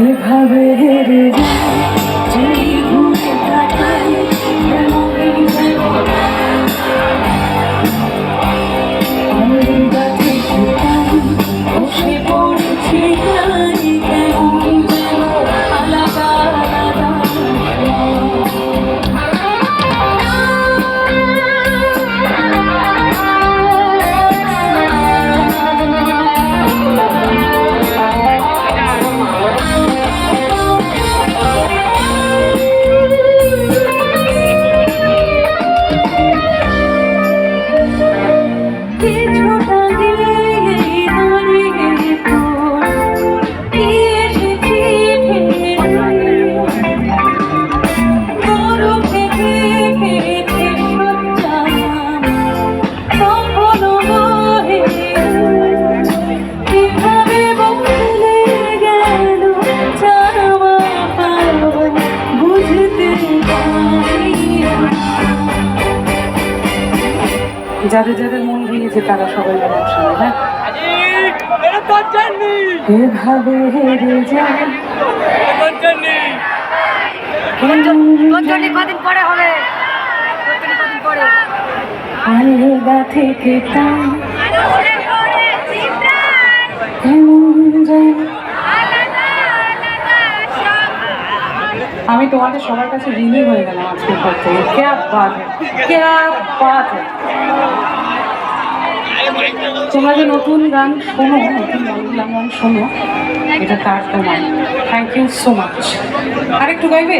এভাবে হেরে যায় যদি ঘুরে তাকাই কেমনই যেন আলাদা থেকে তাই বসে পড়েছি তাই কেমনই যেন আলাদা আলাদা যাদের যাদের মন ভেঙেছে তারা সবাই আমার সঙ্গে। হ্যাঁ, এভাবে হেরে যায় আলাদা থেকে তাই কেমন যেন। আমি তোমাদের সবার কাছে ঋণী হয়ে গেলাম আজকের পর থেকে। ক্যা বাত হ্যায়, ক্যা বাত হ্যায়। তোমরা যে নতুন গান শোনো, নতুন বাংলা গান শোনো, এটা তার প্রমাণ। Thank you so much. আরেকটু গাইবে?